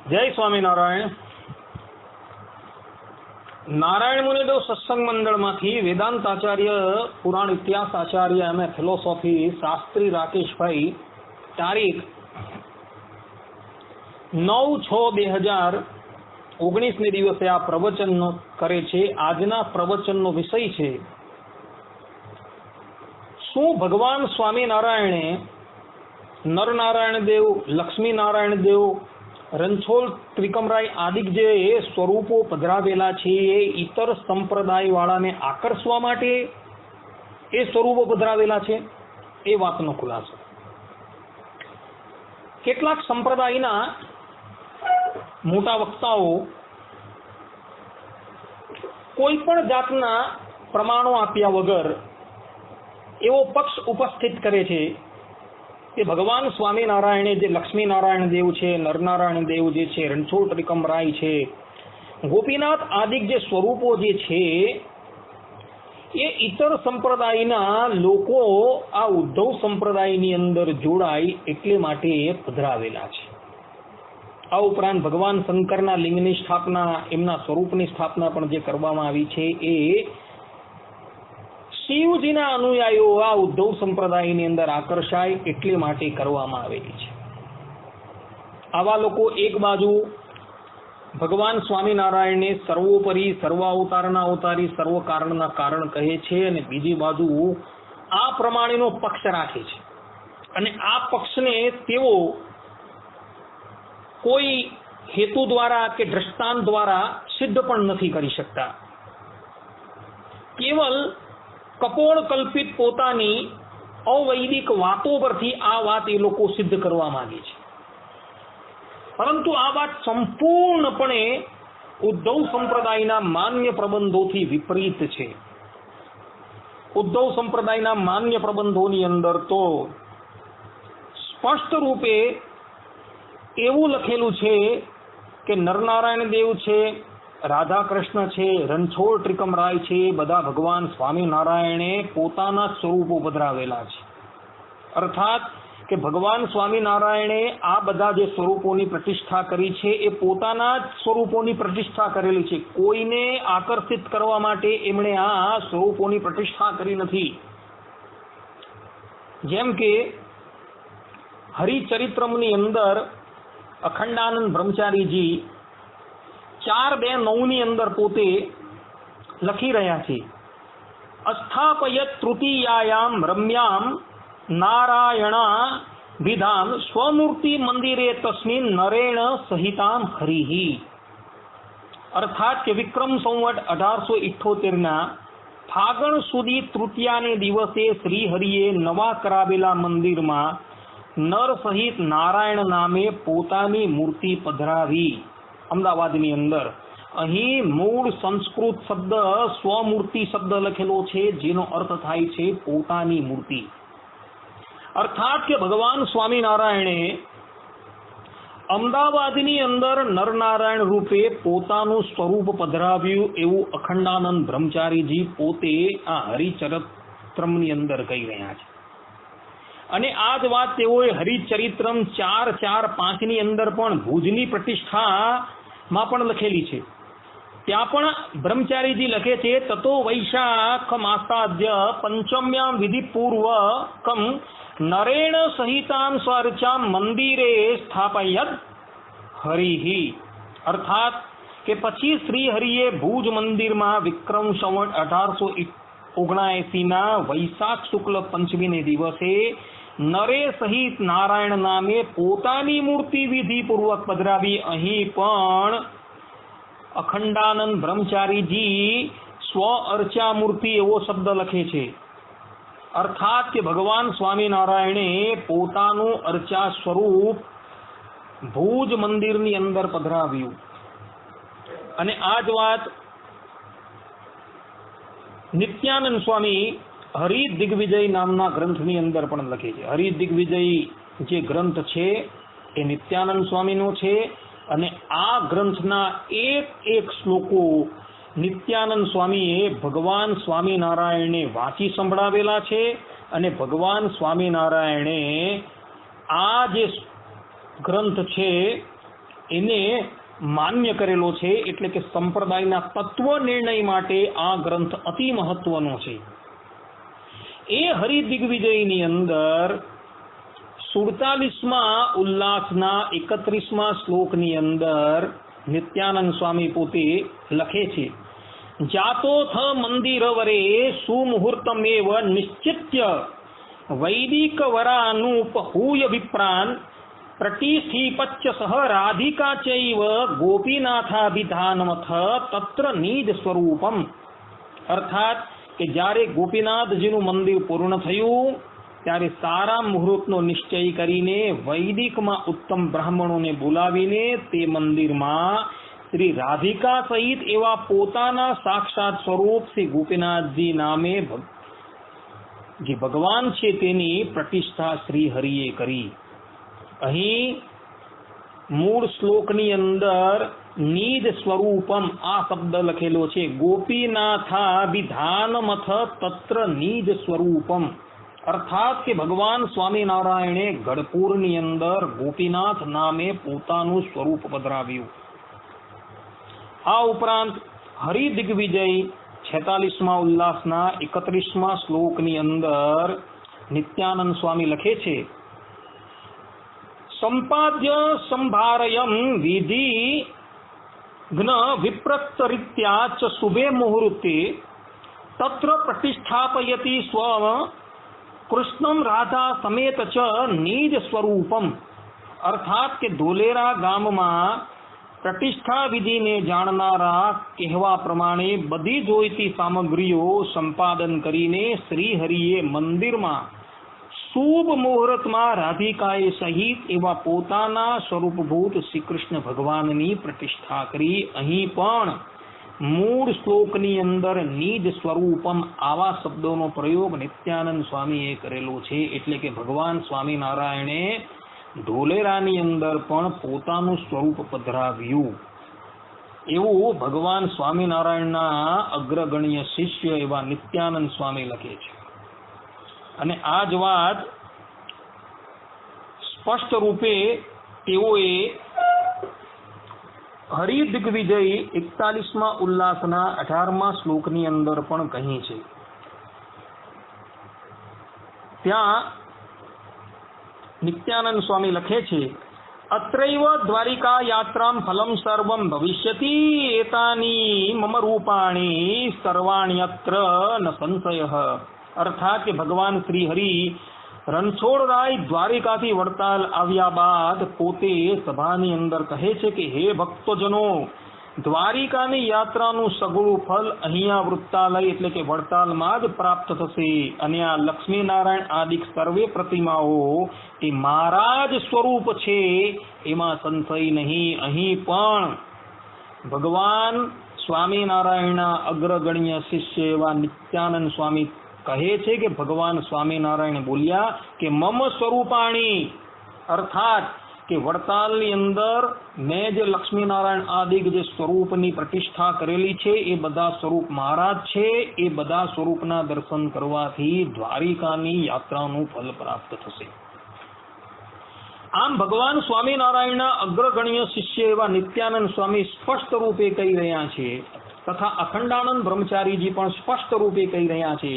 जय स्वामीनारायण। नारायण मुनिदेव सत्संग मंडल में वेदांत आचार्य, पुराण इतिहास आचार्य અને ફિલોસોફી શાસ્ત્રી રાકેશભાઈ તારીખ 9/6/2019 ने दिवसे आ प्रवचन करे छे। आजना प्रवचन विषय है शू भगवान स्वामीनारायणे नरनारायण देव, लक्ष्मीनारायण देव, रणछोड़ त्रिकमराय आदि जे स्वरूपो पधरावेला छे इतर संप्रदाय वाळाने आकर्षवा माटे ए स्वरूपो पधरावेला छे ए वातनो खुलासो। केटलाक संप्रदायना मोटा वक्ताओ कोईपण जातना प्रमाणों आप्या वगर एवो पक्ष उपस्थित करे छे कि भगवान स्वामीनारायणे जे लक्ष्मीनारायण देव छे, नरनारायण देव जे छे, रणछोड़ त्रिकमराय छे, गोपीनाथ आदि जे स्वरूपो जे छे ए इतर संप्रदायना लोको आ उद्धव संप्रदायनी अंदर जोड़ाय एटले माटे पधरावेला छे। आ उपरांत भगवान शंकरना लिंगनी स्थापना, एमना स्वरूपनी स्थापना पण जे करवामां आवी छे ए शिवजीना अनुयायीओ आ उद्धव संप्रदायनी अंदर आकर्षाय एटले माटे करवामां आवेली छे। आवा लोको एक बाजु भगवान स्वामीनारायण ने सर्वोपरि, सर्वावतारना अवतारी, सर्व कारणना कारण कहे छे अने बीजी बाजु आ प्रमाणेनो पक्ष राखे छे अने आ पक्षने तेओ कोई हेतु द्वारा के दृष्टांत द्वारा सिद्ध पण नथी करी शकता। केवल कपोल कल्पित पोतानी अवैदिक वातो परथी आ वात ए लोको सिद्ध करवा मांगे छे, परंतु आ बात संपूर्णपणे उद्धव संप्रदायना मान्य प्रबंधोथी विपरीत छे। उद्धव संप्रदायना मान्य प्रबंधोनी अंदर तो स्पष्ट रूपे एवुं लखेलुं छे के नरनारायण देव छे, राधा कृष्ण छे, रणछोड़ त्रिकमराय छे, बधा भगवान स्वामीनारायणे पोताना स्वरूपो पधरावेला छे। अर्थात के भगवान स्वामीनारायणे आ बधा जे स्वरूपोनी प्रतिष्ठा करी छे ए पोताना स्वरूपोनी प्रतिष्ठा करेली छे। कोईने आकर्षित करवा माटे एमणे आ स्वरूपोनी प्रतिष्ठा करी नथी। जेम के हरिचरित्रमनी अंदर अखंडानंद ब्रह्मचारीजी 4:9 अंदर पोते लखी रह्या छे, अस्थापयत तृतीयायाम रम्याम नारायणा विधाम स्वमूर्ति मंदिरे तस्मिन् नरेण सहिताम हरिहि। अर्थात के विक्रम संवत 1878 ना फागण सुदी तृतीयाने दिवसे श्रीहरिए नवा करावेला मंदिर में नर सहित नारायण नामे पोतानी मूर्ति पधरावी। अमदावादनी अंदर अहीं मूळ संस्कृत शब्द स्वमूर्ति शब्द लखेलो छे जेनो अर्थ थाय छे पोतानी मूर्ति। अर्थात के भगवान स्वामीनारायणे अमदावादनी अंदर नरनारायण रूपे पोतानुं स्वरूप पधराव्युं एवुं अखंडानंद ब्रह्मचारीजी पोते आ हरिचरित्रमनी अंदर कही रह्या छे। अने आज वात तेओए हरिचरित्रम 4:4:5 नी अंदर पण भुजनी प्रतिष्ठा मां पण लखेली छे। त्यां पण ब्रह्मचारीजी लखे छे, ततो वैशाख मासाद्य पंचम्यां विधि पूर्वकम नरेण सहितां स्वार्चां मंदिरे स्थापयत हरिहि। अर्थात के पछी श्री हरिए भुज मंदिर में विक्रम संवत 1879 ना वैशाख शुक्ल पंचमी ने दिवसे नरे सहित नारायण नामे पोतानी मूर्ति विधि पूर्वक पधरावी। अहीं पण अखंडानंद ब्रह्मचारीजी स्व अर्चा मूर्ति एवो शब्द लखे छे। अर्थात के भगवान स्वामीनारायणे पोतानुं अर्चा स्वरूप भुज मंदिरनी अंदर पधराव्युं। अने आज वात नित्यानंद स्वामी हरि दिग्विजय नामना ग्रंथनी अंदर पण लखे छे। हरि दिग्विजय जे ग्रंथ छे ए नित्यानंद स्वामीनो छे अने आ ग्रंथना एक श्लोको नित्यानंद स्वामीए भगवान स्वामीनारायणने वांची संभळावेला छे अने भगवान स्वामीनारायणे आ जे ग्रंथ छे એને માન્ય કરેલો છે, એટલે કે સંપ્રદાયના તત્વ નિર્ણય માટે આ ગ્રંથ અતિ મહત્વનો છે. એ હરિદિગ્વિજયની અંદર 47મા ઉલ્લાસના 31મા શ્લોકની અંદર નિત્યાનંદ સ્વામી પોતે લખે છે, જાતોથ મંદિર વરે સુમુહૂર્તમેવ નિશ્ચિત્ય વૈદિક વરાનુપહૂય વિપ્રાન પ્રતિષ્ઠિપચ્ચ સહ રાધિકા ચૈવ ગોપીનાથાભિધાનમથ તત્ર નિજ સ્વરૂપમ. અર્થાત કે જ્યારે ગોપીનાથજીનું મંદિર પૂર્ણ થયું ત્યારે સારા મુહૂર્તનો નિશ્ચય કરીને વૈદિકમાં ઉત્તમ બ્રાહ્મણોને બોલાવીને તે મંદિરમાં શ્રી રાધિકા સહિત એવા પોતાના સાક્ષાત સ્વરૂપ શ્રી ગોપીનાથજી નામે જે ભગવાન છે તેની પ્રતિષ્ઠા શ્રી હરિએ કરી. અહીં મૂળ શ્લોકની અંદર નિજ સ્વરૂપમ આ શબ્દ લખેલો છે. ગોપીનાથાભિધાનમથ તત્ર નિજ સ્વરૂપમ, અર્થાત કે ભગવાન સ્વામિનારાયણે ગઢપુરની અંદર ગોપીનાથ નામે પોતાનું સ્વરૂપ પધરાવ્યું. આ ઉપરાંત હરિદિગ્વિજય 46મા ઉલ્લાસના 31મા શ્લોકની અંદર નિત્યાનંદ સ્વામી લખે છે, સંપાદ્ય સંભારયમ વિધિ જ્ઞ વિપ્રતરીત્યા ચ શુભે મુહૂર્તે તત્ર પ્રતિષ્ઠાપયતિ સ્વ કૃષ્ણમ રાધા સમેત ચ નિજ સ્વરૂપમ. અર્થાત કે ધોલેરા ગામમાં પ્રતિષ્ઠા વિધિને જાણનારા કહેવા પ્રમાણે બધી જોઈતી સામગ્રીઓ સંપાદન કરીને શ્રી હરિએ મંદિરમાં શુભ મુહૂર્તમાં રાધિકાએ સહિત એવા પોતાના સ્વરૂપભૂત શ્રી કૃષ્ણ ભગવાનની પ્રતિષ્ઠા કરી. અહીં પણ મૂળ શ્લોકની અંદર નિજ સ્વરૂપમ આવા શબ્દોનો પ્રયોગ નિત્યાનંદ સ્વામીએ કરેલો છે, એટલે કે ભગવાન સ્વામિનારાયણે ધોલેરાની અંદર પણ પોતાનું સ્વરૂપ પધરાવ્યું એવું ભગવાન સ્વામિનારાયણના અગ્રગણ્ય શિષ્ય એવા નિત્યાનંદ સ્વામી લખે છે. અને આ જ વાત સ્પષ્ટ રૂપે તેઓએ હરિદિગ્વિજય 41મા ઉલ્લાસના 18મા શ્લોકની અંદર પણ કહી છે. ત્યાં નિત્યાનંદ સ્વામી લખે છે, અત્રૈવ દ્વારિકા યાત્રામ ફલમ સર્વમ ભવિષ્યતિ એતાની મમ રૂપાણી સર્વાણ્યત્ર ન સંશયઃ. અર્થાત કે ભગવાન શ્રી હરિ રણછોડરાય દ્વારિકાથી વડતાલ આવ્યા બાદ પોતે સભાની અંદર કહે છે કે હે ભક્તજનો, દ્વારિકાની યાત્રાનું સગળું ફલ અહીંયા વૃત્તાલય એટલે કે વડતાલમાં જ પ્રાપ્ત થશે. અને આ લક્ષ્મીનારાયણ આદિક સર્વે પ્રતિમાઓ એ મારા જ સ્વરૂપ છે એમાં સંશય નહીં. અહીં પણ ભગવાન સ્વામિનારાયણના અગ્રગણ્ય શિષ્ય એવા નિત્યાનંદ સ્વામી કહે છે કે ભગવાન સ્વામિનારાયણ બોલ્યા કે મમ સ્વરૂપાણી, અર્થાત કે વડતાલની અંદર મેં જે લક્ષ્મીનારાયણ આદિક જે સ્વરૂપની પ્રતિષ્ઠા કરેલી છે એ બધા સ્વરૂપ મારા જ છે. એ બધા સ્વરૂપના દર્શન કરવાથી દ્વારિકાની યાત્રાનું ફલ પ્રાપ્ત થશે. આમ ભગવાન સ્વામિનારાયણના અગ્રગણ્ય શિષ્ય એવા નિત્યાનંદ સ્વામી સ્પષ્ટ રૂપે કહી રહ્યા છે, તથા અખંડાનંદ બ્રહ્મચારીજી પણ સ્પષ્ટ રૂપે કહી રહ્યા છે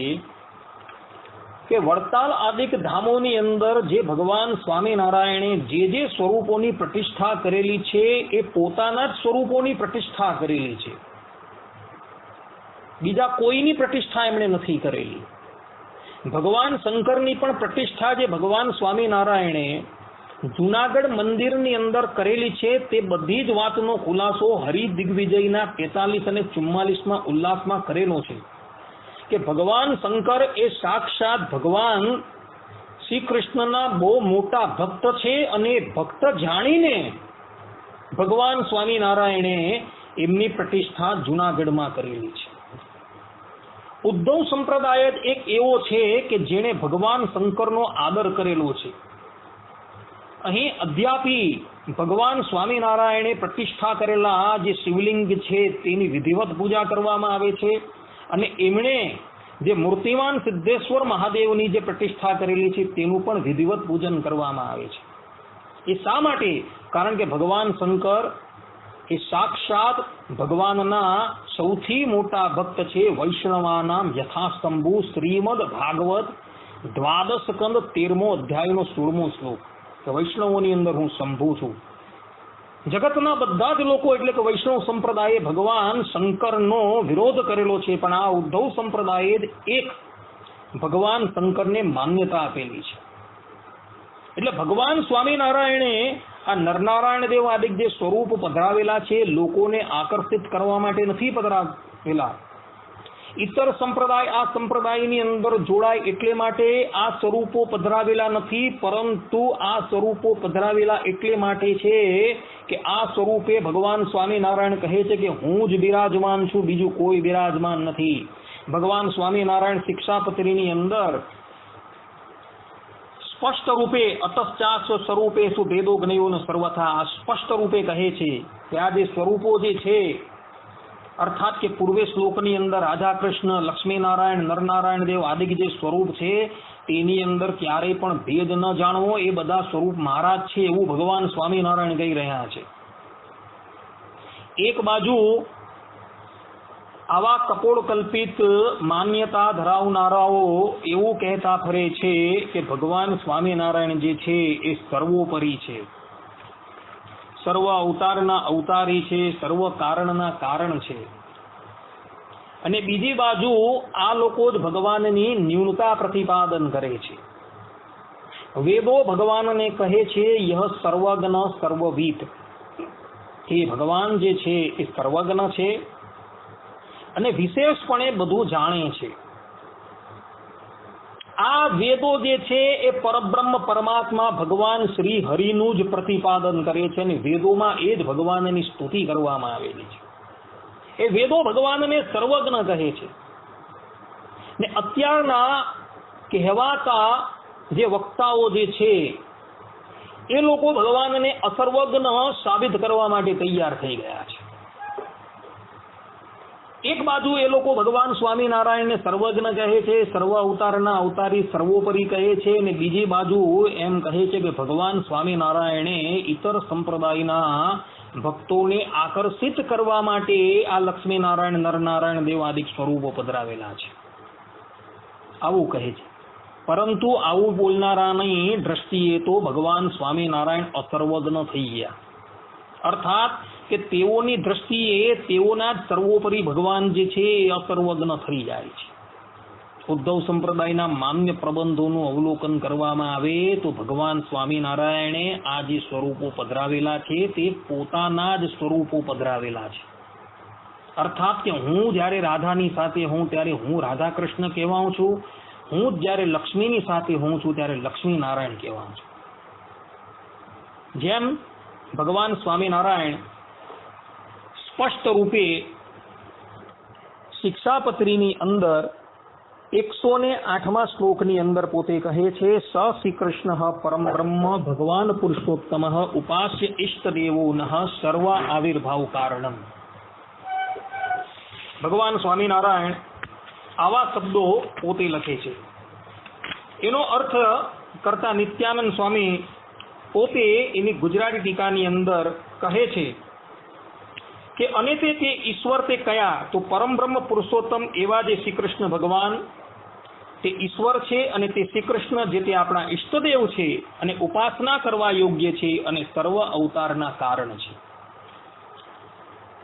કે વડતાલ આદિક ધામોની અંદર જે ભગવાન સ્વામિનારાયણે જે સ્વરૂપોની પ્રતિષ્ઠા કરેલી છે એ પોતાના જ સ્વરૂપોની પ્રતિષ્ઠા કરેલી છે, બીજા કોઈની પ્રતિષ્ઠા એમણે નથી કરેલી. ભગવાન શંકરની પણ પ્રતિષ્ઠા જે ભગવાન સ્વામિનારાયણે જુનાગઢ મંદિરની અંદર કરેલી છે તે બધી જ વાતનો ખુલાસો હરિદિગ્વિજયના 43 અને 44મા ઉલ્લાસમાં કરેલો છે કે ભગવાન શંકર એ સાક્ષાત ભગવાન શ્રી કૃષ્ણના બહુ મોટા ભક્ત છે અને ભક્ત જાણીને ભગવાન સ્વામિનારાયણે એમની પ્રતિષ્ઠા જુનાગઢમાં કરેલી છે. ઉદ્ધવ સંપ્રદાય જ એક એવો છે કે જેણે ભગવાન શંકરનો આદર કરેલો છે. અહીં અદ્યાપી ભગવાન સ્વામિનારાયણે પ્રતિષ્ઠા કરેલા જે શિવલિંગ છે તેની વિધિવત પૂજા કરવામાં આવે છે, અને એમણે જે મૂર્તિમાન સિદ્ધેશ્વર મહાદેવની જે પ્રતિષ્ઠા કરેલી છે તેનું પણ વિધિવત પૂજન કરવામાં આવે છે. એ શા માટે? કારણ કે ભગવાન શંકર એ સાક્ષાત ભગવાનના સૌથી મોટા ભક્ત છે. વૈષ્ણવાનામ યથાસ્તંભુ શ્રીમદ ભાગવત 12 સ્કંદ 13મો અધ્યાયનો 16મો શ્લોક કે વૈષ્ણવોની અંદર હું શંભુ છું. જગતના બધા જ લોકો એટલે કે વૈષ્ણવ સંપ્રદાયે ભગવાન શંકરનો વિરોધ કરેલો છે, પણ આ ઉદ્ધવ સંપ્રદાયે જ એક ભગવાન શંકરને માન્યતા આપેલી છે. એટલે ભગવાન સ્વામિનારાયણે આ નરનારાયણ દેવ આદિક જે સ્વરૂપ પધરાવેલા છે લોકોને આકર્ષિત કરવા માટે નથી પધરાવેલા. ઇતર સંપ્રદાય આ સંપ્રદાયની અંદર જોડાય એટલે માટે આ સ્વરૂપો પધરાવેલા નથી, પરંતુ આ સ્વરૂપો પધરાવેલા એટલે માટે છે કે આ સ્વરૂપે ભગવાન સ્વામિનારાયણ કહે છે કે હું જ બિરાજમાન છું, બીજું કોઈ બિરાજમાન નથી. ભગવાન સ્વામિનારાયણ શિક્ષાપત્રીની અંદર સ્પષ્ટ રૂપે અતશ્ચાસ્વ સ્વરૂપેષુ ભેદો જ્ઞેયો સર્વથા સ્પષ્ટ રૂપે કહે છે કે આ જે સ્વરૂપો જે છે, અર્થાત કે પૂર્વે શ્લોકની અંદર રાધા કૃષ્ણ, લક્ષ્મીનારાયણ, નરનારાયણ દેવ આદિ જે સ્વરૂપ છે તેની અંદર ક્યારેય પણ ભેદ ન જાણવો, એ બધા સ્વરૂપ મારા જ છે એવું ભગવાન સ્વામિનારાયણ કહી રહ્યા છે. એક બાજુ આવા કપોળકલ્પિત માન્યતા ધરાવનારાઓ એવું કહેતા ફરે છે કે ભગવાન સ્વામિનારાયણ જે છે એ સર્વોપરી છે, સર્વ અવતારના અવતારી છે, સર્વ કારણના કારણ છે. અને બીજી બાજુ આ લોકો જ ભગવાનની ન્યૂનતા પ્રતિપાદન કરે છે. વેદો ભગવાનને કહે છે યહ સર્વજ્ઞ સર્વવિદ, કે ભગવાન જે છે એ સર્વજ્ઞ છે અને વિશેષપણે બધું જાણે છે. આ વેદો જે છે એ પરબ્રહ્મ પરમાત્મા ભગવાન શ્રી હરિનું જ પ્રતિપાદન કરે છે અને વેદોમાં એ જ ભગવાનની સ્તુતિ કરવામાં આવેલી છે. એ વેદો ભગવાનને સર્વજ્ઞ કહે છે ને અત્યારના કહેવાતા જે વક્તાઓ જે છે એ લોકો ભગવાનને અસર્વજ્ઞ સાબિત કરવા માટે તૈયાર થઈ ગયા છે. એક બાજુ એ લોકો ભગવાન સ્વામિનારાયણને સર્વજ્ઞ કહે છે, સર્વ અવતારના અવતારી, સર્વોપરી કહે છે, અને બીજી બાજુ એમ કહે છે કે ભગવાન સ્વામિનારાયણે ઇતર સંપ્રદાયના ભક્તોને આકર્ષિત કરવા માટે આ લક્ષ્મીનારાયણ, નરનારાયણ દેવ આદિક સ્વરૂપો પધરાવેલા છે, આવું કહે છે. પરંતુ આવું બોલનારાની દ્રષ્ટિએ તો ભગવાન સ્વામિનારાયણ અસર્વજ્ઞ થઈ ગયા. અર્થાત કે તેઓની દ્રષ્ટિએ તેઓના જ સર્વોપરી ભગવાન જે છે એ અસર્વજ્ઞ થઈ જાય છે. ઉદ્ધવ સંપ્રદાયના માન્ય પ્રબંધોનું અવલોકન કરવામાં આવે તો ભગવાન સ્વામિનારાયણે આ જે સ્વરૂપો પધરાવેલા છે તે પોતાના જ સ્વરૂપો પધરાવેલા છે. અર્થાત કે હું જ્યારે રાધાની સાથે હોઉં ત્યારે હું રાધા કૃષ્ણ કહેવાઉં છું, હું જ જ્યારે લક્ષ્મીની સાથે હોઉં છું ત્યારે લક્ષ્મી નારાયણ કહેવાઉં છું. જેમ ભગવાન સ્વામિનારાયણ સ્પષ્ટ રૂપે શિક્ષાપત્રીની અંદર 108મા શ્લોકની અંદર પોતે કહે છે સ શ્રી કૃષ્ણ પરમ બ્રહ્મ ભગવાન પુરુષોત્તમ ઉપાસ્ય ઇષ્ટદેવો નઃ સર્વ આવિર્ભાવ કારણમ. ભગવાન સ્વામિનારાયણ આવા શબ્દો પોતે લખે છે. એનો અર્થ કરતા નિત્યાનંદ સ્વામી પોતે એની ગુજરાતી ટીકાની અંદર કહે છે કે અને તે ઈશ્વર તે કયા, તો પરમ બ્રહ્મ પુરુષોત્તમ એવા જે શ્રી કૃષ્ણ ભગવાન તે ઈશ્વર છે અને તે શ્રી કૃષ્ણ જે તે આપણા ઈષ્ટદેવ છે અને ઉપાસના કરવા યોગ્ય છે અને સર્વ અવતારના કારણ છે.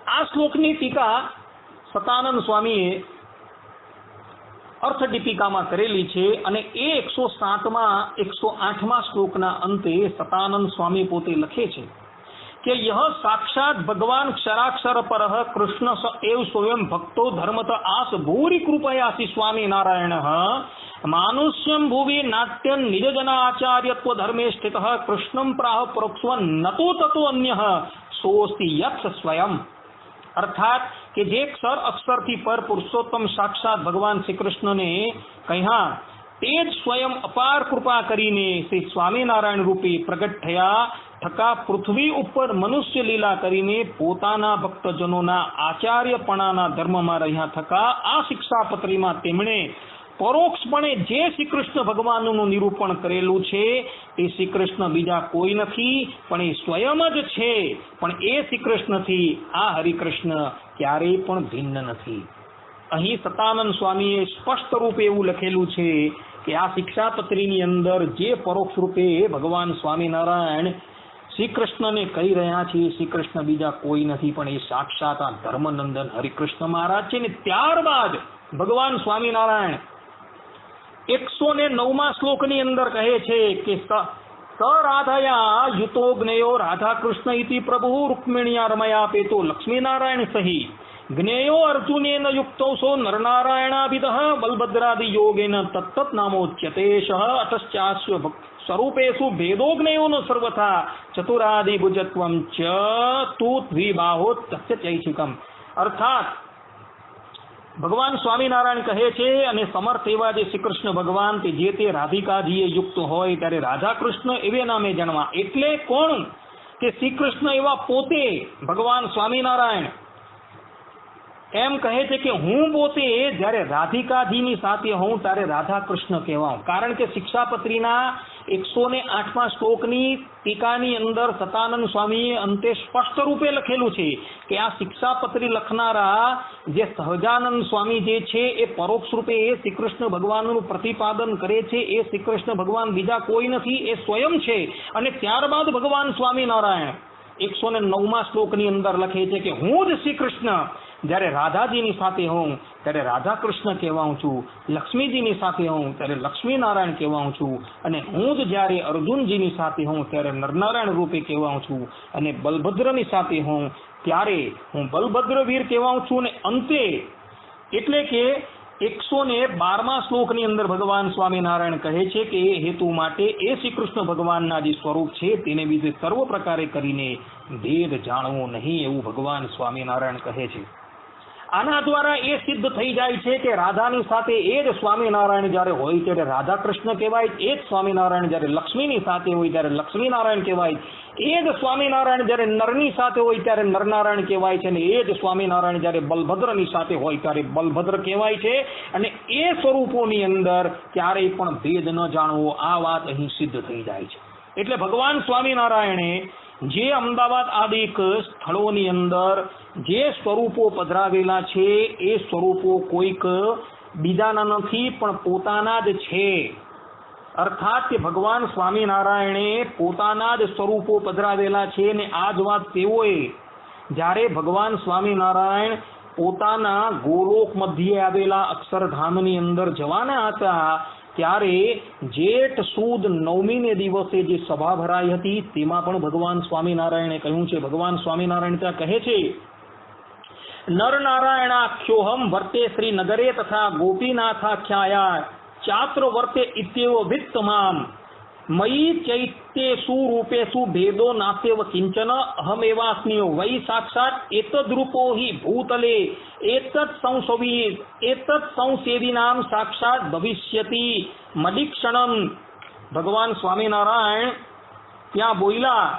આ શ્લોકની ટીકા સતાનંદ સ્વામીએ અર્થ દીપિકામાં કરેલી છે અને એ 108મા શ્લોકના અંતે સતાનંદ સ્વામી પોતે લખે છે કે યહ સાક્ષાત ભગવાન ક્ષરાક્ષર પરઃ કૃષ્ણ સ એવ સ્વયં ભક્તો ધર્મત આસ ભૂરી કૃપયાસી સ્વામિનારાયણ માનુષ્યમ ભુવિ નાટ્યન નિજજના આચાર્યત્વ ધર્મે સ્થિત કૃષ્ણમ પ્રાહ પરોક્ષવન નતો તતો અન્ય સોસ્તિ યક્ષ સ્વયં. અર્થાત કે જે ક્ષર અક્ષરથી પર પુરુષોત્તમ સાક્ષાત ભગવાન શ્રી કૃષ્ણને કહ્યા તે જ સ્વયં અપાર કૃપા કરીને શ્રી સ્વામિનારાયણ રૂપી પ્રગટ થયા થકા પૃથ્વી ઉપર મનુષ્ય લીલા કરીને પોતાના ભક્તજનોના આચાર્યપણાના ધર્મમાં રહ્યા થકા આ શિક્ષાપત્રીમાં તેમણે પરોક્ષપણે જે શ્રી કૃષ્ણ ભગવાનનું નિરૂપણ કરેલું છે તે શ્રી કૃષ્ણ બીજા કોઈ નથી, પણ એ સ્વયં જ છે. પણ એ શ્રી કૃષ્ણથી આ હરિકૃષ્ણ ક્યારેય પણ ભિન્ન નથી. અહીં સતાનંદ સ્વામીએ સ્પષ્ટ રૂપે એવું લખેલું છે કે આ શિક્ષાપત્રીની અંદર જે પરોક્ષ રૂપે ભગવાન સ્વામિનારાયણ શ્રી કૃષ્ણને કહી રહ્યા છે, શ્રી કૃષ્ણ બીજા કોઈ નથી, પણ એ સાક્ષાત આ ધર્મનંદન હરિકૃષ્ણ મહારાજ છે. ને ત્યારબાદ ભગવાન સ્વામિનારાયણ 109મા શ્લોકની અંદર કહે છે કે સ રાધયા યુતો જ્ઞેયો રાધા કૃષ્ણ ઇતિ પ્રભુ રૂક્મિણ્યા રમયા પેતો લક્ષ્મીનારાયણ સહી જ્ઞેયો અર્જુનેન યુક્તૌ નરનારાયણાભિદઃ બલભદ્રાદિ યોગેન તત્તત નામોચ્યતે અતશ્ચાસ્ય સ્વરૂપેષુ ભેદો જ્ઞેયો ન સર્વથા ચતુરાદિ ભુજત્વં ચ તુ દ્વિબાહો તસ્ય ચૈછિકમ. અર્થાત ભગવાન સ્વામિનારાયણ કહે છે અને સમર્થ એવા જે શ્રી કૃષ્ણ ભગવાન તે જે તે રાધિકાજીએ યુક્ત હોય ત્યારે રાધા કૃષ્ણ એવે નામે જણવા. એટલે કોણ કે શ્રી કૃષ્ણ એવા પોતે ભગવાન સ્વામિનારાયણ એમ કહે છે કે હું પોતે જ્યારે રાધિકાજીની સાથે હોઉં ત્યારે રાધા કૃષ્ણ કહેવાઉં. કારણ કે શિક્ષાપત્રીના 108મા શ્લોકની ટીકાની અંદર સતાનંદ સ્વામીએ અંતે સ્પષ્ટ રૂપે લખેલું છે કે આ શિક્ષાપત્રી લખનારા જે સહજાનંદ સ્વામી જે છે એ પરોક્ષ રૂપે એ શ્રી કૃષ્ણ ભગવાનનું પ્રતિપાદન કરે છે. એ શ્રી કૃષ્ણ ભગવાન બીજા કોઈ નથી, એ સ્વયં છે. અને ત્યારબાદ ભગવાન સ્વામિનારાયણ 109મા શ્લોકની અંદર લખે છે કે હું જ શ્રી કૃષ્ણ જ્યારે રાધાજીની સાથે હોઉં ત્યારે રાધા કૃષ્ણ કહેવાઉં છું, લક્ષ્મીજીની સાથે હોઉં ત્યારે લક્ષ્મીનારાયણ કહેવાઉં છું, અને હું જ જ્યારે અર્જુનજીની સાથે હોઉં ત્યારે નરનારાયણ રૂપે કહેવાઉં છું, અને બલભદ્રની સાથે હોઉં ત્યારે હું બલભદ્ર વીર કહેવાઉં છું. અને અંતે એટલે કે 112મા શ્લોકની અંદર ભગવાન સ્વામિનારાયણ કહે છે કે એ હેતુ માટે એ શ્રી કૃષ્ણ ભગવાનના જે સ્વરૂપ છે તેને વિશે સર્વ પ્રકારે કરીને ભેદ જાણવો નહીં, એવું ભગવાન સ્વામિનારાયણ કહે છે. આના દ્વારા એ સિદ્ધ થઈ જાય છે કે રાધાની સાથે એ જ સ્વામિનારાયણ જ્યારે હોય ત્યારે રાધા કૃષ્ણ કહેવાય, એ જ સ્વામિનારાયણ જ્યારે લક્ષ્મીની સાથે હોય ત્યારે લક્ષ્મીનારાયણ કહેવાય, એ જ સ્વામિનારાયણ જ્યારે નરની સાથે હોય ત્યારે નરનારાયણ કહેવાય છે, અને એ જ સ્વામિનારાયણ જ્યારે બલભદ્રની સાથે હોય ત્યારે બલભદ્ર કહેવાય છે. અને એ સ્વરૂપોની અંદર ક્યારેય પણ ભેદ ન જાણવો, આ વાત અહીં સિદ્ધ થઈ જાય છે. એટલે ભગવાન સ્વામિનારાયણે જે અમદાવાદ આદિક સ્થળોની અંદર જે સ્વરૂપો પધરાવેલા છે એ સ્વરૂપો કોઈક બીજાના નથી પણ પોતાના જ છે. અર્થાત કે ભગવાન સ્વામિનારાયણે પોતાના જ સ્વરૂપો પધરાવેલા છે. અને આ જ વાત તેઓએ જ્યારે ભગવાન સ્વામિનારાયણ પોતાના ગોલોક મધ્યે આવેલા અક્ષરધામની અંદર જવાના હતા ત્યારે જેઠ સુદ 9મીને દિવસે જે સભા ભરાઈ હતી તેમાં પણ ભગવાન સ્વામિનારાયણે કહ્યું છે. ભગવાન સ્વામિનારાયણ ત્યાં કહે છે નરનારાયણાખ્યોહમ વર્તે શ્રી નગરે તથા ગોપીનાથાખ્યાયા ચાત્ર વર્તે ઇત્યેવ વિત્તમામ મયી ચૈત્યેષુ રૂપેષુ ભેદો નાસ્યવ કિંચન અહમેવાસ્મિયો વૈ સાક્ષાત એતદ્રૂપો હિ ભૂતલે એતત્ સંસેવિનામ સાક્ષાત ભવિષ્યતિ મદિક્ષણમ. ભગવાન સ્વામિનારાયણ ત્યાં બોલ્યા,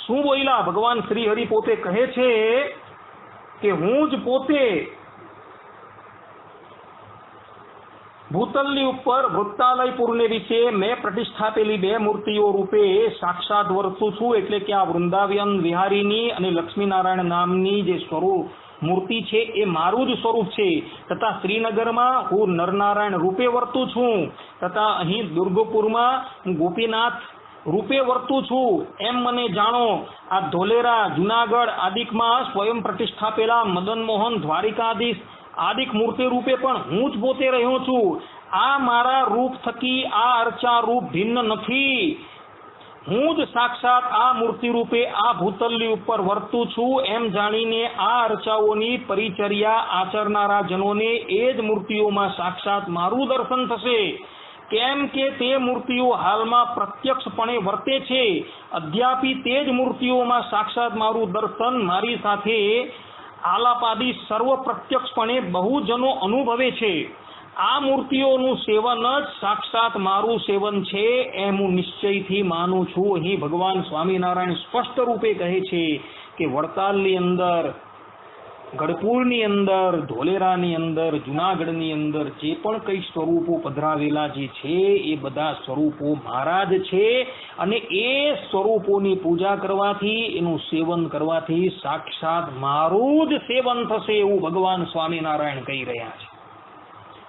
શું બોલ્યા? ભગવાન શ્રી હરિ પોતે કહે છે કે હું જ પોતે ભૂતલની ઉપર વૃત્તાલયપુરને વિશે મેં પ્રતિષ્ઠાપેલી 2 મૂર્તિઓ રૂપે સાક્ષાત વર્તું છું. એટલે કે આ વૃંદાવન વિહારીની અને લક્ષ્મીનારાયણ નામની જે સ્વરૂપ મૂર્તિ છે એ મારું જ સ્વરૂપ છે. તથા શ્રીનગરમાં હું નરનારાયણ રૂપે વર્તું છું, તથા અહીં દુર્ગપુરમાં હું ગોપીનાથ રૂપે વર્તું છું. એમ મને જાણો. આ ધોલેરા જુનાગઢ આદિકમાં સ્વયં પ્રતિષ્ઠાપેલા મદન મોહન દ્વારિકાધીશ આદિક મૂર્તિ રૂપે પણ હું જ પોતે રહ્યો છું. આ મારા રૂપ થકી આ અર્ચા રૂપ ભિન્ન નથી. હું જ સાક્ષાત આ મૂર્તિ રૂપે આ ભૂતલની ઉપર વર્તું છું. એમ જાણીને આ અર્ચાઓની પરિચર્યા આચરનારા જનોને એ જ મૂર્તિઓમાં સાક્ષાત મારું દર્શન થશે. કેમ કે તે મૂર્તિઓ હાલમાં પ્રત્યક્ષપણે વર્તે છે. અદ્યાપી તે જ મૂર્તિઓમાં સાક્ષાત મારું દર્શન મારી સાથે આલાપાદી સર્વ પ્રત્યક્ષપણે બહુજનો અનુભવે છે. આ મૂર્તિઓનું સેવન જ સાક્ષાત મારું સેવન છે એમ હું નિશ્ચયથી માનું છું. અહીં ભગવાન સ્વામિનારાયણ સ્પષ્ટ રૂપે કહે છે કે વડતાલની અંદર ગઢપુરની અંદર, ધોલેરાની અંદર, જુનાગઢની અંદર જે પણ કઈ સ્વરૂપો પધરાવેલા જે છે એ બધા સ્વરૂપો મહારાજ છે અને એ સ્વરૂપોની પૂજા કરવાથી, એનું સેવન કરવાથી સાક્ષાત મારું જ સેવન થશે એવું ભગવાન સ્વામિનારાયણ કહી રહ્યા છે.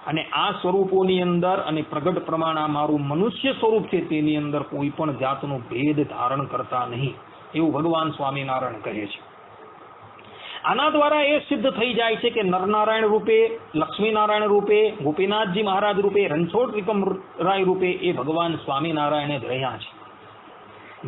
અને આ સ્વરૂપોની અંદર અને પ્રગટ પ્રમાણ આ મારું મનુષ્ય સ્વરૂપ છે તેની અંદર કોઈ પણ જાતનો ભેદ ધારણ કરતા નહીં એવું ભગવાન સ્વામિનારાયણ કહે છે. આના દ્વારા એ સિદ્ધ થઈ જાય છે કે નરનારાયણ રૂપે, લક્ષ્મીનારાયણ રૂપે, ગોપીનાથજી મહારાજ રૂપે, રણછોડ ત્રિકમરાય રૂપે એ ભગવાન સ્વામિનારાયણ જ રહ્યા છે.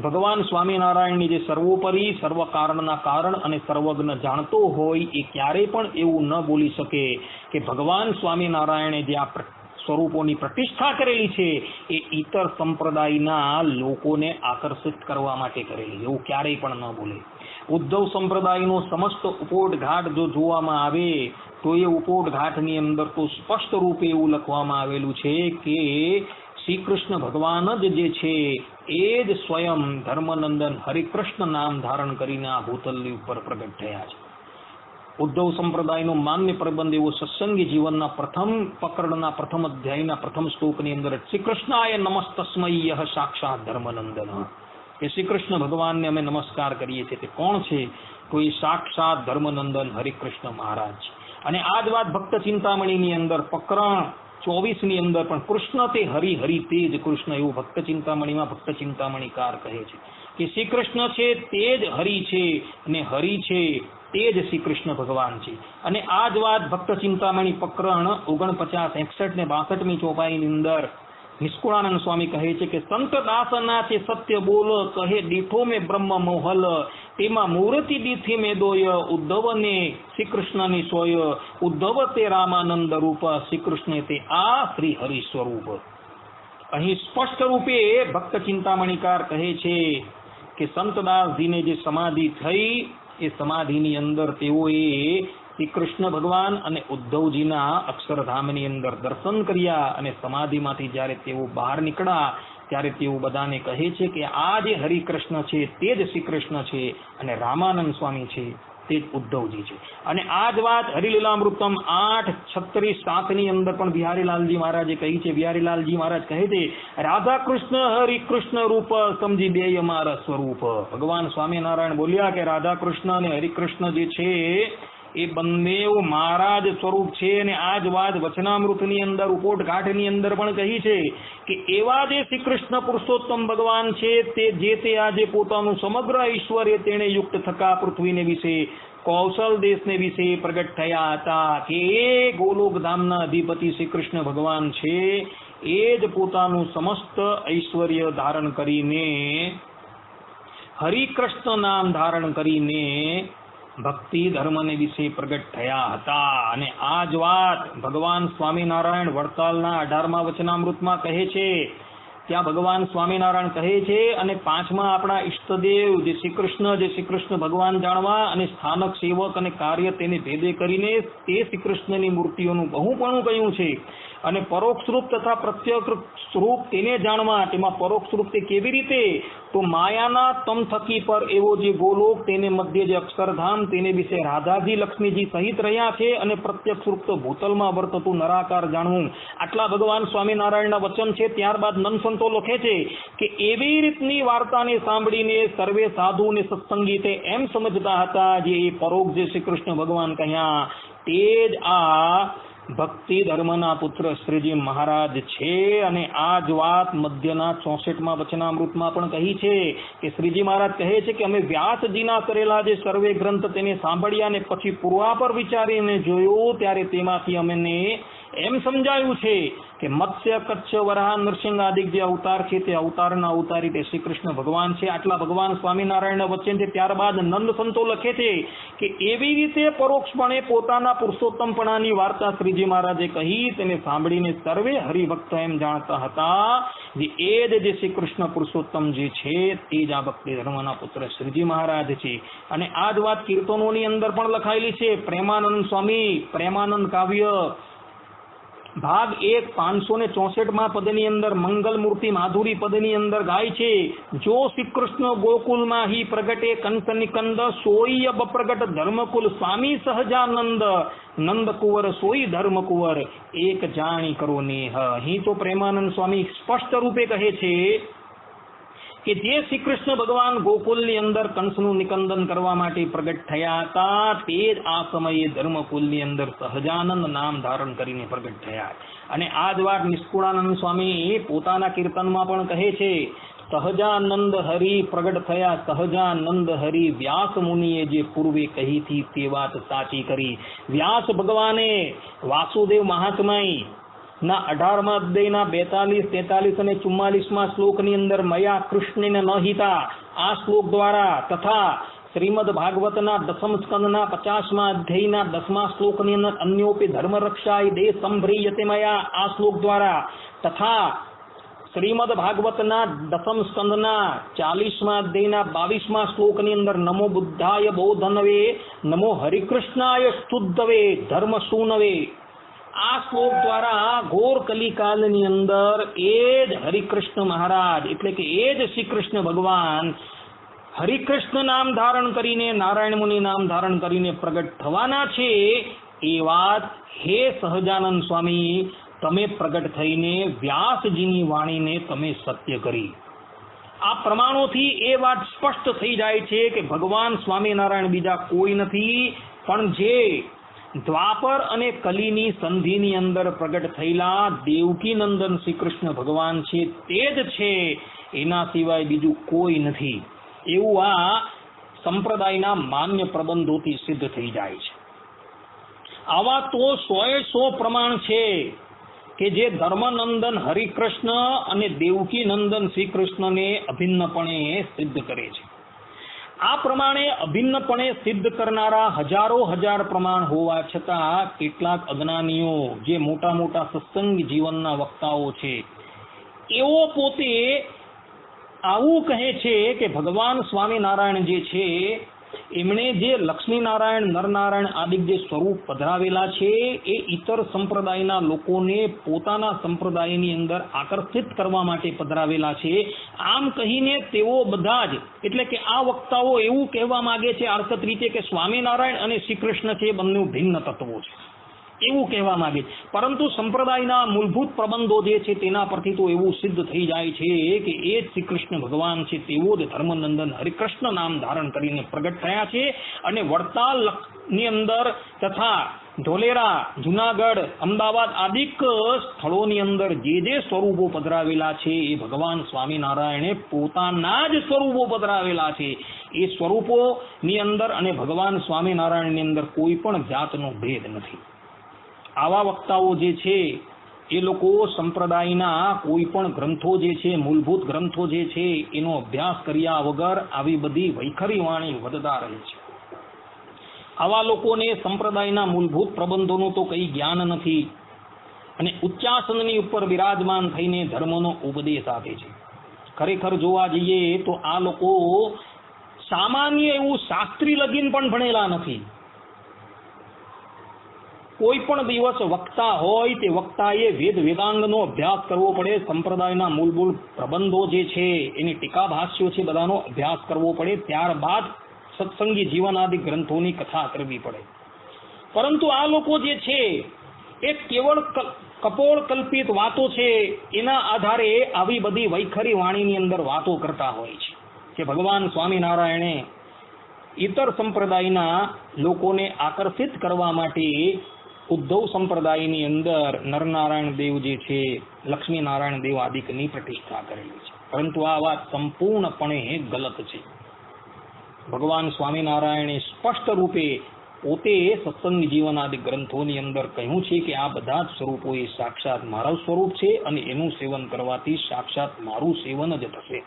ભગવાન સ્વામિનારાયણની જે સર્વોપરી, સર્વ કારણના કારણ અને સર્વજ્ઞ જાણતો હોય એ ક્યારેય પણ એવું ન બોલી શકે કે ભગવાન સ્વામિનારાયણે જે આ સ્વરૂપોની પ્રતિષ્ઠા કરેલી છે એ ઈતર સંપ્રદાયના લોકોને આકર્ષિત કરવા માટે કરેલી, એવું ક્યારેય પણ ન બોલે. ઉદ્ધવ સંપ્રદાયનો સમસ્ત ઉપોટ ઘાટ જો જોવામાં આવે તો એ ઉપોટ ઘાટની અંદર તો સ્પષ્ટ રૂપે એવું લખવામાં આવેલું છે કે શ્રી કૃષ્ણ ભગવાન જ જે છે એ જ સ્વયં ધર્મનંદન હરિકૃષ્ણ નામ ધારણ કરીને આ ભૂતલની ઉપર પ્રગટ થયા છે. ઉદ્ધવ સંપ્રદાયનો માન્ય પ્રબંધ એવો સત્સંગી જીવનના પ્રથમ પકડના પ્રથમ અધ્યાયના પ્રથમ શ્લોકની અંદર શ્રી કૃષ્ણાય નમસ્તસ્મય સાક્ષાત ધર્મનંદન, એ શ્રી કૃષ્ણ ભગવાનને અમે નમસ્કાર કરીએ છીએ. તે કોણ છે? તો એ સાક્ષાત ધર્મનંદન હરિકૃષ્ણ મહારાજ છે. અને આ જ વાત ભક્ત ચિંતામણીની અંદર પ્રકરણ 24 ની અંદર પણ કૃષ્ણ તે હરિ, હરિ તે જ કૃષ્ણ એવું ભક્ત ચિંતામણીમાં ભક્ત ચિંતામણીકાર કહે છે કે શ્રી કૃષ્ણ છે તે જ હરિ છે અને હરિ છે તે જ શ્રી કૃષ્ણ ભગવાન છે. અને આ જ વાત ભક્ત ચિંતામણી પ્રકરણ 49, 61 ને 62મી ચોપાઈની અંદર નિષ્કુળાનંદ સ્વામી કહે છે કે સંત દાસના છે સત્ય બોલ, કહે દીઠો મેં બ્રહ્મ મોહલ, તેમાં મૂર્તિ દીઠી મેં દોય, ઉદ્ધવને શ્રી કૃષ્ણની સોય, ઉદ્ધવ તે રામાનંદ રૂપ, શ્રી કૃષ્ણ તે આ શ્રી હરિ સ્વરૂપ. અહીં સ્પષ્ટ રૂપે ભક્ત ચિંતામણીકાર કહે છે કે સંતદાસજીને જે સમાધિ થઈ એ સમાધિની અંદર તેઓએ શ્રી કૃષ્ણ ભગવાન અને ઉદ્ધવજીના અક્ષરધામની અંદર દર્શન કર્યા અને સમાધિમાંથી જ્યારે તેઓ બહાર નીકળ્યા ત્યારે તેઓ બધાને કહે છે કે આ જે હરિકૃષ્ણ છે તે જ શ્રી કૃષ્ણ છે અને રામાનંદ સ્વામી છે તે જ ઉદ્ધવજી છે. અને આ જ વાત હરિલીલામૃતમ 8:36-7 ની અંદર પણ બિહારીલાલજી મહારાજે કહી છે. બિહારીલાલજી મહારાજ કહે છે રાધા કૃષ્ણ હરિકૃષ્ણ રૂપ, સમજી બેય મારા સ્વરૂપ. ભગવાન સ્વામિનારાયણ બોલ્યા કે રાધા કૃષ્ણ અને હરિકૃષ્ણ જે છે એ બંને મારા જ સ્વરૂપ છે. અને આ જ વાત વચનામૃતની અંદર ઉપોટ ઘાટની અંદર પણ કહી છે કે એવા જે શ્રી કૃષ્ણ પુરુષોત્તમ ભગવાન છે તે જે તે આજે પોતાનું સમગ્ર ઐશ્વર્ય તેણે યુક્ત થકા પૃથ્વીને વિશે, કૌશલ દેશને વિશે પ્રગટ થયા હતા કે એ ગોલોક ધામના અધિપતિ શ્રી કૃષ્ણ ભગવાન છે એ જ પોતાનું સમસ્ત ઐશ્વર્ય ધારણ કરીને, હરિકૃષ્ણ નામ ધારણ કરીને ભક્તિ ધર્મને વિશે પ્રગટ થયા હતા. અને આ જ વાત ભગવાન સ્વામિનારાયણ વડતાલના 18મા વચનામૃતમાં કહે છે. ત્યાં ભગવાન સ્વામિનારાયણ કહે છે અને 5મા આપણા ઈષ્ટદેવ જે શ્રી કૃષ્ણ ભગવાન જાણવા અને સ્થાનક સેવક અને કાર્ય તેને ભેદે કરીને તે શ્રી કૃષ્ણની મૂર્તિઓનું બહુપણું કહ્યું છે. અને પરોક્ષ રૂપ તથા પ્રત્યક્ષ રૂપ તેને જાણવા, તેમાં પરોક્ષ રૂપ તે કેવી રીતે? તો માયાના તમ થકી પર એવો જે ગોલોક તેને મધ્ય જે અક્ષરધામ તેને વિશે રાધાજી લક્ષ્મીજી સહિત રહ્યા છે. અને પ્રત્યક્ષ રૂપ તો ભૂતલમાં વર્તતું નરાકાર જાણવું. આટલા ભગવાન સ્વામિનારાયણના વચન છે. ત્યારબાદ નનસંતો લખે છે કે એવી રીતની વાર્તાને સાંભળીને સર્વે સાધુ ને સત્સંગી તે એમ સમજતા હતા જે એ પરોક્ષ જે શ્રી કૃષ્ણ ભગવાન કહ્યા તે જ આ ભક્તિ ધર્મના પુત્ર શ્રીજી મહારાજ છે. અને આ જ વાત મધ્યના 64મા વચનામૃતમાં પણ કહી છે કે શ્રીજી મહારાજ કહે છે કે અમે વ્યાસજીના કરેલા જે સર્વે ગ્રંથ તેને સાંભળ્યા અને પછી પૂર્વાપર વિચારીને જોયું ત્યારે તેમાંથી અમને એમ સમજાયું છે કે મત્સ્ય, કચ્છ, વરાહ, નરસિંહ આદિક જે અવતાર છે તે અવતારના અવતારી તે શ્રી કૃષ્ણ ભગવાન છે. આટલા ભગવાન સ્વામિનારાયણના વચન છે. ત્યારબાદ નંદ સંતો લખે છે કે એવી રીતે પરોક્ષપણે પોતાના પુરુષોત્તમપણાની વાર્તા શ્રીજી મહારાજે કહી તેને સાંભળીને સર્વે હરિભક્ત એમ જાણતા હતા જે એ જ શ્રી કૃષ્ણ પુરુષોત્તમ જે છે તે જ આ ભક્તિ ધર્મના પુત્ર શ્રીજી મહારાજ છે. અને આ જ વાત કીર્તનોની અંદર પણ લખાયેલી છે. પ્રેમાનંદ સ્વામી પ્રેમાનંદ કાવ્ય ભાગ 1 564માં પદની અંદર મંગલ મૂર્તિ માધુરી પદની અંદર ગાય છે, જો શ્રી કૃષ્ણ ગોકુલમાં હી પ્રગટે કંસ નિકંદ, સોય બપ્રગટ ધર્મકુલ સ્વામી સહજાનંદ, નંદ કુંવર સોઈ ધર્મ કુંવર, એક જાણી કરો નેહ. અહીં તો પ્રેમાનંદ સ્વામી સ્પષ્ટ રૂપે કહે છે કે જે શ્રી કૃષ્ણ ભગવાન ગોકુલની અંદર કંસનું નિકંદન કરવા માટે પ્રગટ થયા હતા, તે જ આ સમયે ધર્મકુલની અંદર સહજાનંદ નામ ધારણ કરીને પ્રગટ થયા. અને આ જ વાત નિષ્કુળાનંદ સ્વામી પોતાના કીર્તનમાં પણ કહે છે, સહજાનંદ હરિ પ્રગટ થયા, સહજાનંદ હરિ વ્યાસ મુનિએ જે પૂર્વે કહી થી તે વાત સાચી કરી. વ્યાસ ભગવાને વાસુદેવ મહાત્મય ના 18મા અધ્યાયના 42, 43 અને 44માં શ્લોકની અંદર મયા કૃષ્ણને ન હિતા આ શ્લોક દ્વારા તથા શ્રીમદ ભાગવતના 10મ સ્કંદના 50મા અધ્યાયના 10મા શ્લોકની અંદર અન્યોપી ધર્મ રક્ષાય દે સંભ્રિયતે મયા આ શ્લોક દ્વારા તથા શ્રીમદ ભાગવતના 10મ સ્કંદના 40મા અધ્યાયના 22મા શ્લોકની અંદર નમો બુદ્ધાય બોધનવે, નમો હરિકૃષ્ણાય સ્તુદ્ધવે, ધર્મ સૂનવે, આ શ્લોક દ્વારા ઘોર કલિકાલની અંદર એ જ હરિકૃષ્ણ મહારાજ એટલે કે એ જ શ્રી કૃષ્ણ ભગવાન હરિકૃષ્ણ નામ ધારણ કરીને, નારાયણ મુનિ નામ ધારણ કરીને પ્રગટ થવાના છે. એ વાત હે સહજાનંદ સ્વામી તમે પ્રગટ થઈને વ્યાસજીની વાણીને તમે સત્ય કરી. આ પ્રમાણોથી એ વાત સ્પષ્ટ થઈ જાય છે કે ભગવાન સ્વામિનારાયણ બીજા કોઈ નથી, પણ જે દ્વાપર અને કલીની સંધિની અંદર પ્રગટ થયેલા દેવકી નંદન શ્રી કૃષ્ણ ભગવાન છે તે જ છે, એના સિવાય બીજું કોઈ નથી. એવું આ સંપ્રદાયના માન્ય પ્રબંધોથી સિદ્ધ થઈ જાય છે. આવા તો 100 પ્રમાણ છે કે જે ધર્મનંદન હરિકૃષ્ણ અને દેવકી નંદન શ્રી કૃષ્ણને અભિન્નપણે સિદ્ધ કરે છે. આ પ્રમાણે અભિન્નપણે સિદ્ધ કરનારા હજાર પ્રમાણ હોવા છતાં કેટલાક અજ્ઞાનીઓ જે મોટા મોટા સત્સંગ જીવનના વક્તાઓ છે એઓ પોતે આવું કહે છે કે ભગવાન સ્વામિનારાયણ જે છે એમણે જે લક્ષ્મીનારાયણ, નરનારાયણ આદિ જે સ્વરૂપ પધરાવેલા છે એ ઇતર સંપ્રદાયના લોકોને પોતાના સંપ્રદાયની અંદર આકર્ષિત કરવા માટે પધરાવેલા છે. આમ કહીને તેઓ બધા જ એટલે કે આ વક્તાઓ એવું કહેવા માંગે છે આર્થક રીતે કે સ્વામિનારાયણ અને શ્રી કૃષ્ણ છે બંને ભિન્ન તત્વો છે એવું કહેવા માંગે છે. પરંતુ સંપ્રદાયના મૂળભૂત પ્રબંધો જે છે તેના પરથી તો એવું સિદ્ધ થઈ જાય છે કે એ જ શ્રી કૃષ્ણ ભગવાન છે તેઓ જ ધર્મનંદન હરિકૃષ્ણ નામ ધારણ કરીને પ્રગટ થયા છે. અને વડતાલ ની અંદર તથા ઢોલેરા, જુનાગઢ, અમદાવાદ આદિક સ્થળોની અંદર જે સ્વરૂપો પધરાવેલા છે એ ભગવાન સ્વામિનારાયણે પોતાના જ સ્વરૂપો પધરાવેલા છે. એ સ્વરૂપોની અંદર અને ભગવાન સ્વામિનારાયણની અંદર કોઈ પણ જાતનો ભેદ નથી. આવા વક્તાઓ જે છે એ લોકો સંપ્રદાયના કોઈ પણ ગ્રંથો જે છે, મૂળભૂત ગ્રંથો જે છે એનો અભ્યાસ કર્યા વગર આવી બધી વૈખરી વાણી વધતા રહે છે. આવા લોકોને સંપ્રદાયના મૂળભૂત પ્રબંધોનું તો કઈ જ્ઞાન નથી અને ઉચ્ચાસનની ઉપર બિરાજમાન થઈને ધર્મનો ઉપદેશ આપે છે. ખરેખર જોવા જઈએ તો આ લોકો સામાન્ય એવું શાસ્ત્રી લગીન પણ ભણેલા નથી. કોઈ પણ દિવસ વક્તા હોય તે વક્તાએ વેદ વેદાંગનો અભ્યાસ કરવો પડે, સંપ્રદાયના મૂળભૂત પ્રબંધો જે છે એની ટીકા ભાષ્યો છે બધાનો અભ્યાસ કરવો પડે, ત્યારબાદ સત્સંગી જીવન આદિ ગ્રંથોની કથા કરવી પડે. પરંતુ આ લોકો જે છે એ કેવળ કપોળ કલ્પિત વાતો છે એના આધારે આવી બધી વૈખરી વાણીની અંદર વાતો કરતા હોય છે કે ભગવાન સ્વામિનારાયણે ઇતર સંપ્રદાયના લોકોને આકર્ષિત કરવા માટે ઉદ્ધવ સંપ્રદાયની અંદર નરનારાયણ દેવ જે છે, લક્ષ્મીનારાયણ દેવ આદિકની પ્રતિષ્ઠા કરેલી છે. પરંતુ આ વાત સંપૂર્ણપણે ગલત છે. ભગવાન સ્વામિનારાયણે સ્પષ્ટ રૂપે પોતે સત્સંગ જીવન આદિ ગ્રંથોની અંદર કહ્યું છે કે આ બધા જ સ્વરૂપો એ સાક્ષાત મારું સ્વરૂપ છે અને એનું સેવન કરવાથી સાક્ષાત મારું સેવન જ થશે.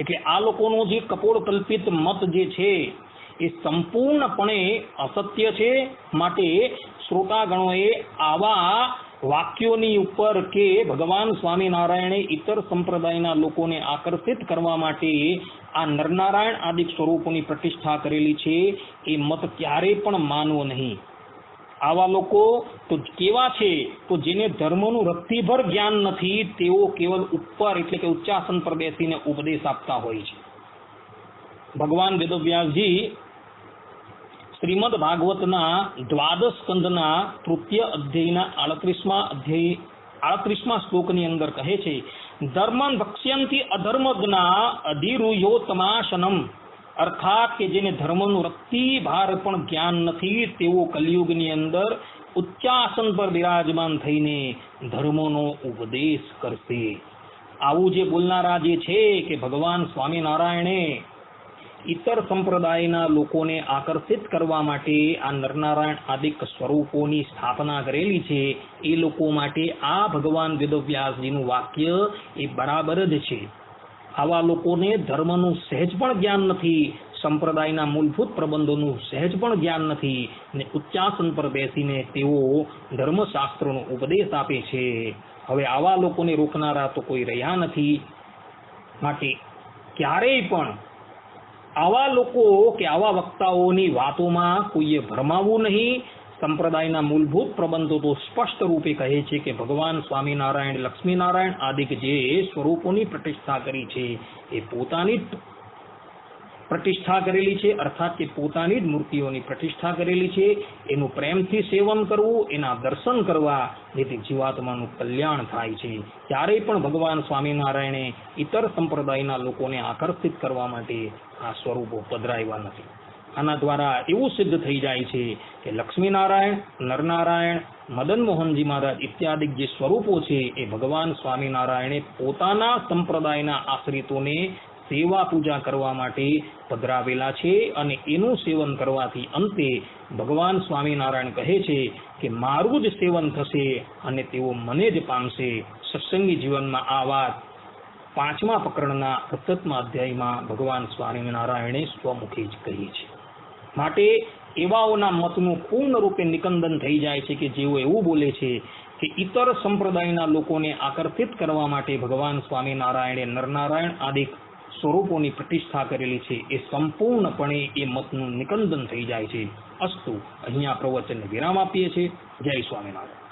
એટલે આ લોકોનો જે કપોળ કલ્પિત મત જે છે એ સંપૂર્ણપણે અસત્ય છે. માટે શ્રોતાગણોએ આવા વાક્યોની ઉપર કે ભગવાન સ્વામિનારાયણે ઇતર સંપ્રદાયના લોકોને આકર્ષિત કરવા માટે આ નરનારાયણ આદિ સ્વરૂપોની પ્રતિષ્ઠા કરેલી છે એ મત ક્યારેય પણ માનવો નહીં. આવા લોકો તો કેવા છે? તો જેને ધર્મનું રત્તીભર જ્ઞાન નથી, તેઓ કેવલ ઉપર એટલે કે ઉચ્ચાસન પર બેસીને ઉપદેશ આપતા હોય છે. ભગવાન વેદવ્યાસજી શ્રીમદ ભાગવતના દ્વાદશ સ્કંદના તૃતીય અધ્યાયના 38મા શ્લોકની અંદર કહે છે, ધર્મં ભક્ષ્યંતિ અધર્મજ્ઞા અધિરુયોતમાશનમ, અર્થાત કે જેને ધર્મનું રત્તી ભાર પણ જ્ઞાન નથી, તેઓ કલિયુગની અંદર ઉચ્ચાસન પર બિરાજમાન થઈને ધર્મનો ઉપદેશ કરશે. આવું જે બોલનારા જે છે કે ભગવાન સ્વામિનારાયણે ઇતર સંપ્રદાયના લોકોને આકર્ષિત કરવા માટે આ નરનારાયણ આદિક સ્વરૂપોની સ્થાપના કરેલી છે, એ લોકો માટે આ ભગવાન વેદવ્યાસજીનું વાક્ય એ બરાબર જ છે. આવા લોકોને ધર્મનું સહેજ પણ જ્ઞાન નથી, સંપ્રદાયના મૂળભૂત પ્રબંધોનું સહેજ પણ જ્ઞાન નથી, ને ઉચ્ચાસન પર બેસીને તેઓ ધર્મશાસ્ત્રનો ઉપદેશ આપે છે. હવે આવા લોકોને રોકનારા તો કોઈ રહ્યા નથી. માટે ક્યારેય પણ આવા લોકો કે આવા વક્તાઓની વાતોમાં કોઈએ ભરમાવું નહીં. સંપ્રદાયના મૂળભૂત પ્રબંધો તો સ્પષ્ટ રૂપે કહે છે કે ભગવાન સ્વામિનારાયણ, લક્ષ્મીનારાયણ આદિક જે સ્વરૂપોની પ્રતિષ્ઠા કરી છે એ પોતાની જ પ્રતિષ્ઠા કરેલી છે, અર્થાત કે પોતાની જ મૂર્તિઓની પ્રતિષ્ઠા કરેલી છે. એનું પ્રેમથી સેવન કરવું, એના દર્શન કરવા, જેથી જીવાત્માનું કલ્યાણ થાય છે. ક્યારેય પણ ભગવાન સ્વામિનારાયણે ઇતર સંપ્રદાયના લોકોને આકર્ષિત કરવા માટે આ સ્વરૂપો પધરાવ્યા નથી. આના દ્વારા એવું સિદ્ધ થઈ જાય છે કે લક્ષ્મીનારાયણ, નરનારાયણ, મદન મોહનજી મહારાજ ઇત્યાદિ જે સ્વરૂપો છે એ ભગવાન સ્વામિનારાયણે પોતાના સંપ્રદાયના આશ્રિતોને સેવા પૂજા કરવા માટે પધરાવેલા છે. અને એનું સેવન કરવાથી અંતે ભગવાન સ્વામિનારાયણ કહે છે કે મારું જ સેવન થશે અને તેઓ મને જ પામશે. સત્સંગી જીવનમાં આ વાત 5મા પ્રકરણના 38મા અધ્યાયમાં ભગવાન સ્વામિનારાયણે સ્વમુખે જ કહી છે. માટે એવાઓના મતનું પૂર્ણ રૂપે નિકંદન થઈ જાય છે કે જેઓ એવું બોલે છે કે ઇતર સંપ્રદાયના લોકોને આકર્ષિત કરવા માટે ભગવાન સ્વામિનારાયણે નરનારાયણ આદિ સ્વરૂપોની પ્રતિષ્ઠા કરેલી છે, એ સંપૂર્ણપણે એ મતનું નિકંદન થઈ જાય છે. અસ્તુ, અહીંયા પ્રવચનને વિરામ આપીએ છીએ. જય સ્વામિનારાયણ.